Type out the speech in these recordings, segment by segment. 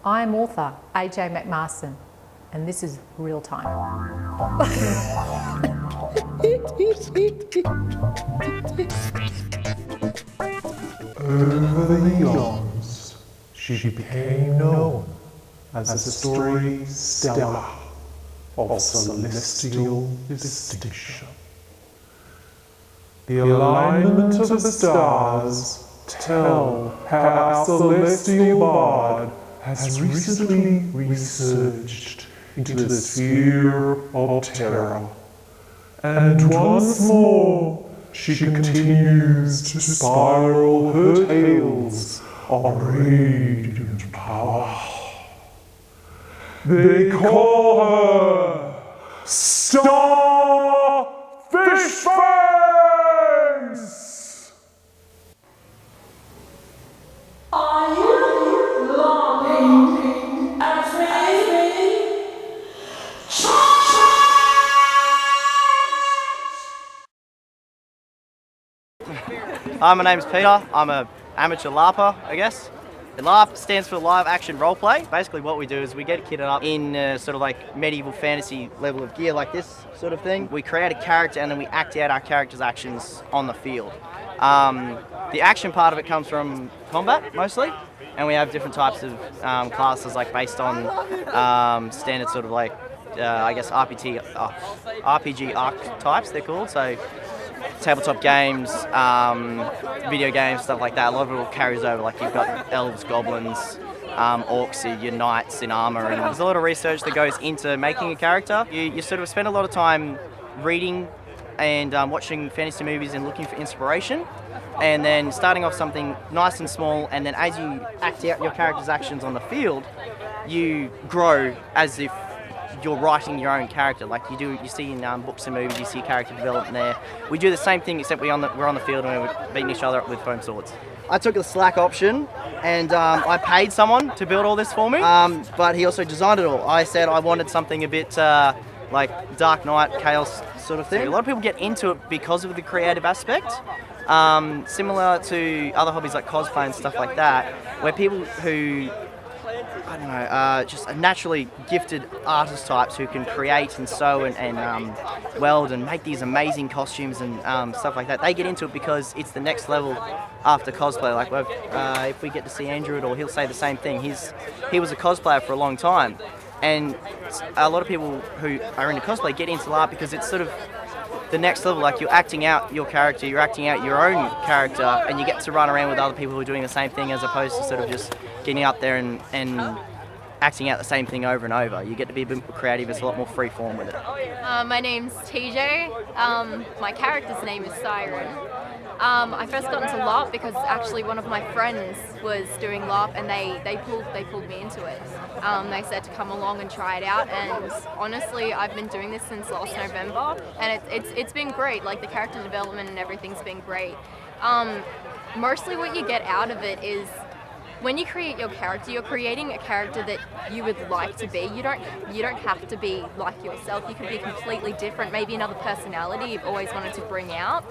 I'm author AJ McMarston, and this is Real Time. Over the eons, she became known as the story Stella of celestial distinction. The alignment of the stars tell how our celestial bard has recently resurged into the sphere of terror. And once more, she continues to spiral her tales of radiant power. They call her Starfish Face! Are you longing as me? Hi, my name's Peter. I'm an amateur LARPer, I guess. The LARP stands for live action roleplay. Basically what we do is we get kitted up in sort of like medieval fantasy level of gear like this sort of thing. We create a character and then we act out our character's actions on the field. The action part of it comes from combat mostly, and we have different types of classes like based on standard sort of like I guess RPG archetypes they're called. So tabletop games, video games, stuff like that. A lot of it all carries over. Like you've got elves, goblins, orcs, your knights in armor, and there's a lot of research that goes into making a character. You sort of spend a lot of time reading and watching fantasy movies and looking for inspiration, and then starting off something nice and small, and then as you act out your character's actions on the field, you grow as if you're writing your own character. Like you see in books and movies, you see character development there. We do the same thing, except we're on the field and we're beating each other up with foam swords. I took the Slack option, and I paid someone to build all this for me, but he also designed it all. I said I wanted something a bit like Dark Knight, Chaos sort of thing. A lot of people get into it because of the creative aspect, similar to other hobbies like cosplay and stuff like that, where people who I don't know, just naturally gifted artist types who can create and sew and weld and make these amazing costumes and stuff like that. They get into it because it's the next level after cosplay. Like if we get to see Andrew at all, he'll say the same thing. He was a cosplayer for a long time, and a lot of people who are into cosplay get into art because it's sort of the next level. Like you're acting out your character, you're acting out your own character, and you get to run around with other people who are doing the same thing, as opposed to sort of just getting out there and acting out the same thing over and over. You get to be a bit more creative. It's a lot more free form with it. My name's TJ. My character's name is Siren. I first got into LARP because actually one of my friends was doing LARP, and they pulled me into it. They said to come along and try it out, and honestly I've been doing this since last November, and it's been great. Like the character development and everything's been great. Mostly what you get out of it is when you create your character, you're creating a character that you would like to be. You don't have to be like yourself. You could be completely different, maybe another personality you've always wanted to bring out.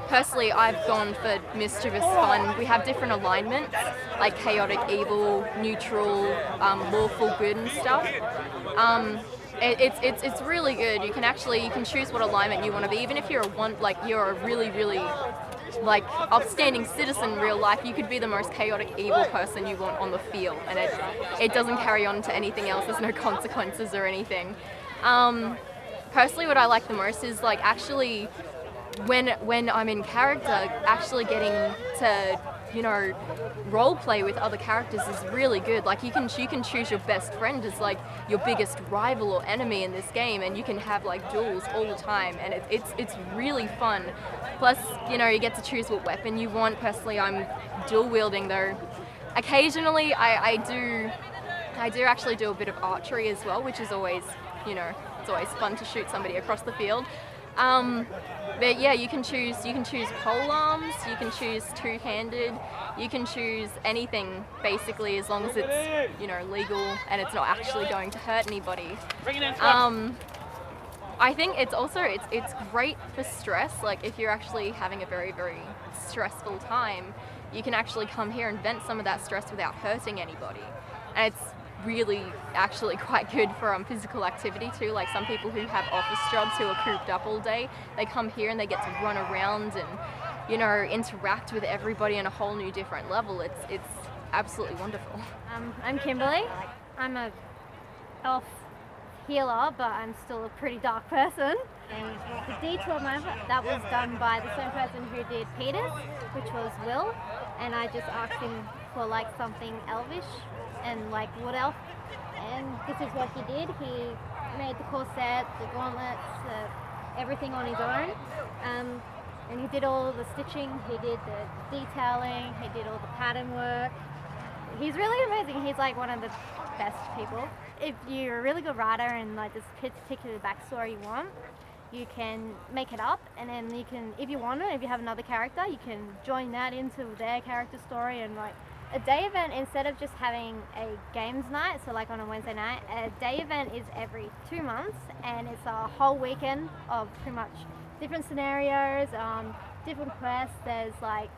Personally, I've gone for mischievous fun. We have different alignments, like chaotic evil, neutral, lawful good and stuff. It's really good. You can choose what alignment you want to be. Even if you're you're a really like upstanding citizen in real life, you could be the most chaotic evil person you want on the field, and it doesn't carry on to anything else. There's no consequences or anything. Personally, what I like the most is like actually when I'm in character, actually getting to role play with other characters is really good. Like you can choose your best friend as like your biggest rival or enemy in this game, and you can have like duels all the time, and it's really fun. Plus, you get to choose what weapon you want. Personally, I'm dual wielding though. Occasionally, I do actually do a bit of archery as well, which is always, it's always fun to shoot somebody across the field. But yeah, you can choose pole arms, you can choose two-handed, you can choose anything basically, as long as it's legal and it's not actually going to hurt anybody. I think it's great for stress. Like if you're actually having a very, very stressful time, you can actually come here and vent some of that stress without hurting anybody. and it's really actually quite good for physical activity too. Like some people who have office jobs who are cooped up all day, they come here and they get to run around and, you know, interact with everybody on a whole new different level. It's absolutely wonderful. I'm Kimberly. I'm a elf healer, but I'm still a pretty dark person. And the D12 map, that was done by the same person who did Peters, which was Will. And I just asked him for like something elvish and like wood elf. And this is what he did. He made the corset, the gauntlets, everything on his own. And he did all the stitching, he did the detailing, he did all the pattern work. He's really amazing. He's like one of the best people. If you're a really good writer and like this particular backstory you want, you can make it up, and then you can, if you want it, if you have another character, you can join that into their character story. And like a day event, instead of just having a games night, so like on a Wednesday night, a day event is every 2 months, and it's a whole weekend of pretty much different scenarios, different quests. There's like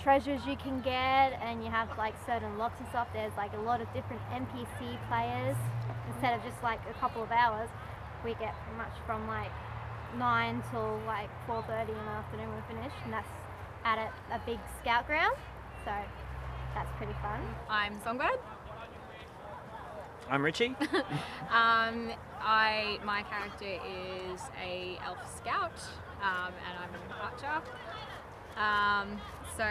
treasures you can get, and you have like certain locks and stuff. There's like a lot of different NPC players. Instead of just like a couple of hours, we get pretty much from like 9 till like 4:30 in the afternoon we finish, and that's at a big scout ground, so that's pretty fun. I'm Songbird. I'm Richie. My character is a elf scout, and I'm an archer. So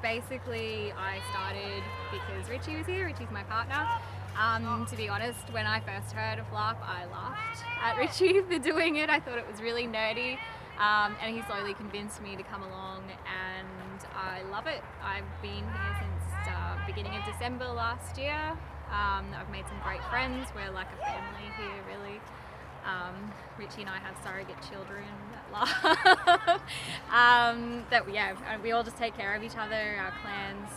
basically I started because Richie was here. Richie's my partner. To be honest, when I first heard of LARP, I laughed at Richie for doing it. I thought it was really nerdy, and he slowly convinced me to come along, and I love it. I've been here since beginning of December last year. I've made some great friends. We're like a family here, really. Richie and I have surrogate children that we all just take care of each other, our clans.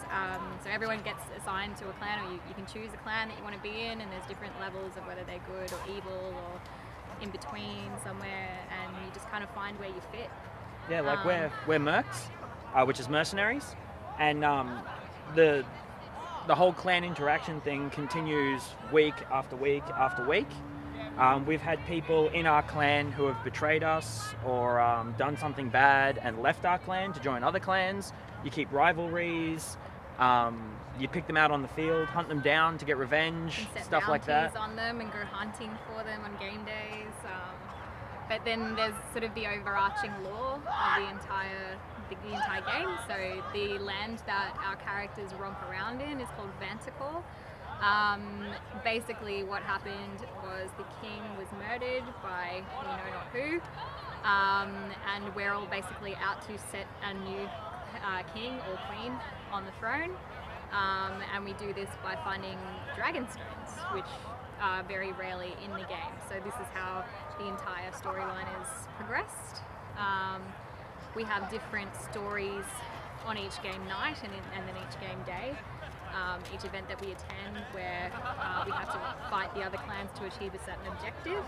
So everyone gets assigned to a clan, or you can choose a clan that you want to be in, and there's different levels of whether they're good or evil or in between somewhere, and you just kind of find where you fit. Yeah, like we're mercs, which is mercenaries, and the whole clan interaction thing continues week after week after week. We've had people in our clan who have betrayed us or done something bad and left our clan to join other clans. You keep rivalries, you pick them out on the field, hunt them down to get revenge, stuff like that. Set bounties on them and go hunting for them on game days. But then there's sort of the overarching lore of the entire game. So the land that our characters romp around in is called Vanticore. Basically what happened was the king was murdered by you know not who, and we're all basically out to set a new king or queen on the throne, and we do this by finding dragon stones, which are very rarely in the game. So this is how the entire storyline is progressed. We have different stories on each game night and then each game day. Each event that we attend where we have to fight the other clans to achieve a certain objective.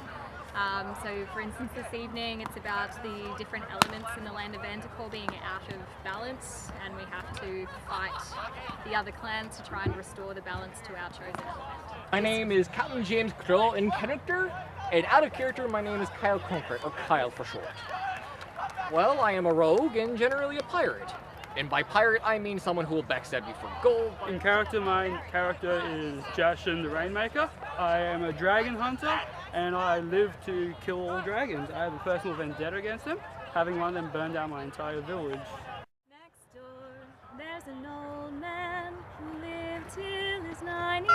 So for instance this evening it's about the different elements in the land of Vanticore being out of balance, and we have to fight the other clans to try and restore the balance to our chosen element. My name is Captain James Krill in character, and out of character my name is Kyle Concrete, or Kyle for short. Well, I am a rogue and generally a pirate. And by pirate, I mean someone who will backstab you for gold. In character, my character is Jashin the Rainmaker. I am a dragon hunter, and I live to kill all dragons. I have a personal vendetta against them, having one of them burn down my entire village. Next door, there's an old man who lived till his 90s.